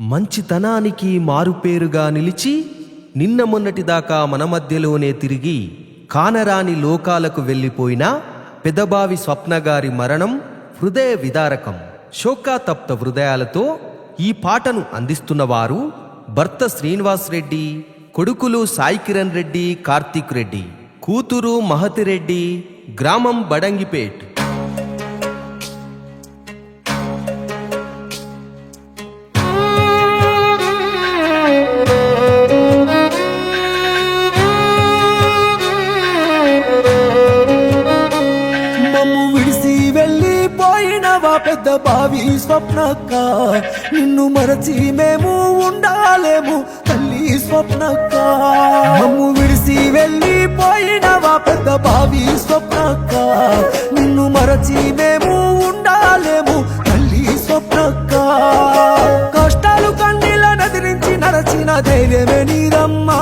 మంచితనానికి మారుపేరుగా నిలిచి నిన్న మొన్నటిదాకా మన మధ్యలోనే తిరిగి కానరాని లోకాలకు వెళ్ళిపోయిన పెదబావి స్వప్నగారి మరణం హృదయ విదారకం. శోకాతప్త హృదయాలతో ఈ పాటను అందిస్తున్నవారు భర్త శ్రీనివాస్ రెడ్డి, కొడుకులు సాయి కిరణ్ రెడ్డి, కార్తీక్ రెడ్డి, కూతురు మహతిరెడ్డి, గ్రామం బడంగిపేట్. పెద్ద బావి స్వప్నక్క, నిన్ను మరచి మేము ఉండాలేము తల్లి స్వప్నక్క. మమ్ము విడిసి వెళ్ళిపోయినవా పెద్ద బావి స్వప్నక్క, నిన్ను మరచి మేము ఉండాలేము తల్లి స్వప్నక్క. కష్టాలు కన్నీళ్ళ నదిరించి నరచిన ధైర్యమే నీరమ్మా,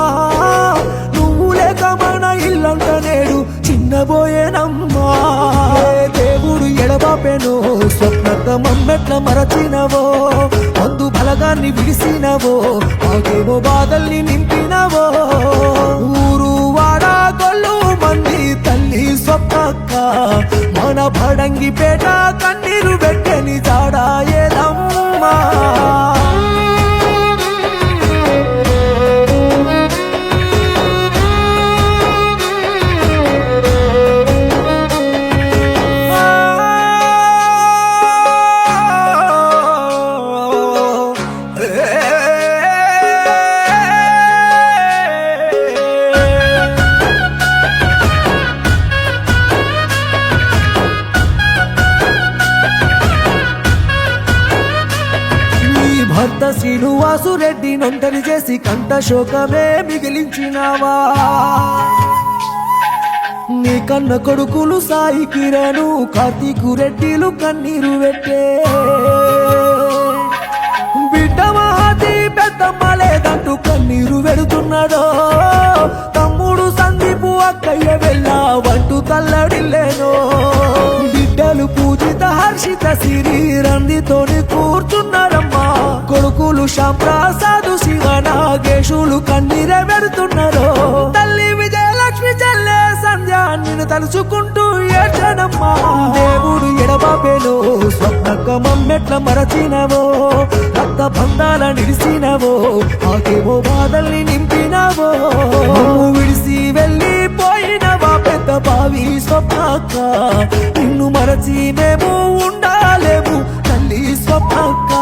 నువ్వు లేక మన ఇల్లంట నేడు చిన్నబోయేనమ్మా. దేవుడు ఎడబాపెను స్వప్నక్క, మమ్మెట్ల మరచినవో, మందు బలగాన్ని విడిసినవో, మాకేమో బాధల్ని నింపినవో. ఊరు వాడ గొల్లు మంది తల్లి స్వప్నక్క, మన బడంగిపేట కన్నీరు పెట్టని జాడా ఏదమ్మా. భర్త శ్రీనివాసు రెడ్డి నొంటరి చేసి కంట శోకమే మిగిలించినావా. నీ కన్న కొడుకులు సాయి కిరణు, కార్తీకు రెడ్డిలు కన్నీరు పెట్టే. బిడ్డ మహతి పెద్దమ్మ లేదంటూ కన్నీరు వెడుతున్నాడో, తమ్ముడు సందీపు అక్కయ్య వెళ్ళా వంటూ తల్లడిల్లేనో. బిడ్డలు పూజిత హర్షిత సిరి రందితోని కూర్చున్నారమ్మా, కొడుకులు శ్యాంప్రసాదు శివ నాగేశులు కన్నీరే పెడుతున్నారు. తల్లి విజయలక్ష్మి చెల్లె సంధ్య నిన్ను తలుచుకుంటూ ఏడ్చనమ్మా. దేవుడు ఎడబాపేను స్వప్నక్క, మమ్మెట్ల మరచినవో, రక్త బంధాల నిలిసినవో, మాకేమో బాధల్ని నింపినవో. విడిసి వెళ్ళిపోయినవా పెద్ద బావి స్వప్నక్క, నిన్ను మరచి మేము ఉండాలేము తల్లి స్వప్నక్క.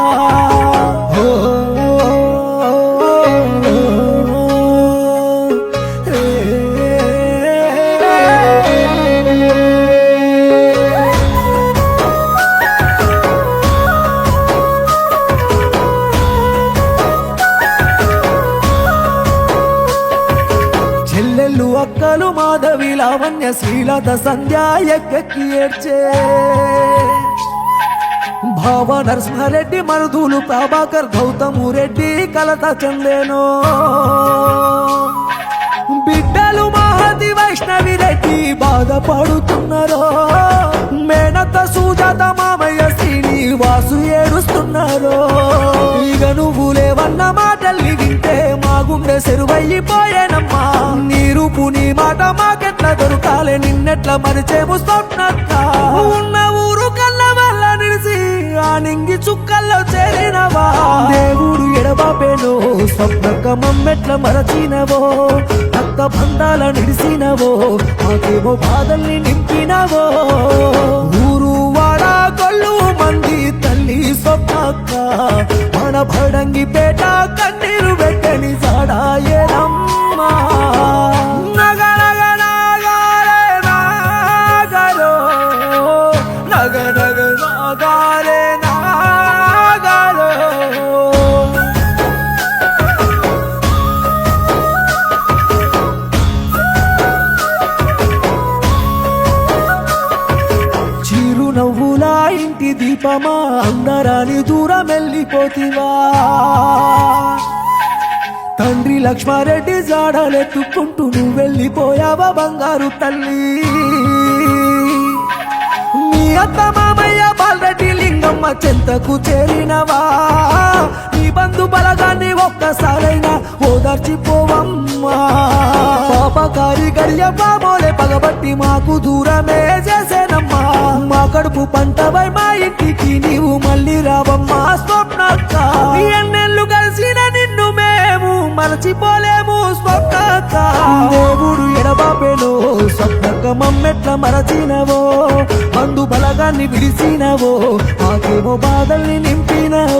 చెల్లెళ్ళు అక్కలు మాధవి లావణ్య శ్రీలత సంధ్య ఎక్కకి ఏడ్చే. భావ నరసింహారెడ్డి మరుదులు ప్రభాకర్ గౌతము రెడ్డి కలత చెందేనో. బిడ్డలు మహతి వైష్ణవి రెడ్డి బాధపడుతున్నారో. మేనత్త సుజాత మామయ్య శ్రీనివాసు ఏడుస్తున్నారో. ఇక నువ్వు లేవన్న మాటల్ని వింటే మా గుండె సెరువైపోయేనమ్మా. నీ రూపు నీ మాట మాకెట్లా దొరకాలే, నిన్నెట్లా మరిచేము స్వప్నక్క. ఉన్న ఊరు కళ్ళ వల్ల నిలిసి ఆ నింగి చుక్కల్లో చేరినవా. దేవుడు ఎడబాపేను స్వప్నక్క, మమ్మెట్ల మరచినవో, రక్త బంధాల నిలిసినవో, మాకేమో బాధల్ని నింపినవో. ఊరు వాడ గొల్లు మంది తల్లి స్వప్నక్క, మన బడంగిపేట కన్నీరు పెట్టని జాడా ఏదమ్మా. చిరునవ్వులా ఇంటి దీపమా, అందరాని దూరం వెళ్ళిపోతివా. తండ్రి లక్ష్మారెడ్డి జాడలెత్తుకుంటూ నువ్వు వెళ్ళిపోయావా బంగారు తల్లి. నీ అత్త మామయ్య బాలరెడ్డి లింగమ్మ చెంతకు చేరినవా. నీ బంధు మరచిపోవమ్మా పాపకారి గడియ బాబోలే పగబట్టి మాకు దూరమే చేసేనమ్మా మా కడుపు పంటవై మా ఇంటికి నీవు మళ్ళీ రావమ్మా స్వప్నక్క ఎన్నెళ్ళు కలిసిన నిన్ను మేము మరచిపోలేము స్వప్నక్క దేవుడు ఎడబాపెలో స్వప్నక్క మమ్మెట్ల మరచినవో మందు బలగాన్ని విడిసినవో మాకేమో బాధల్ని నింపినవో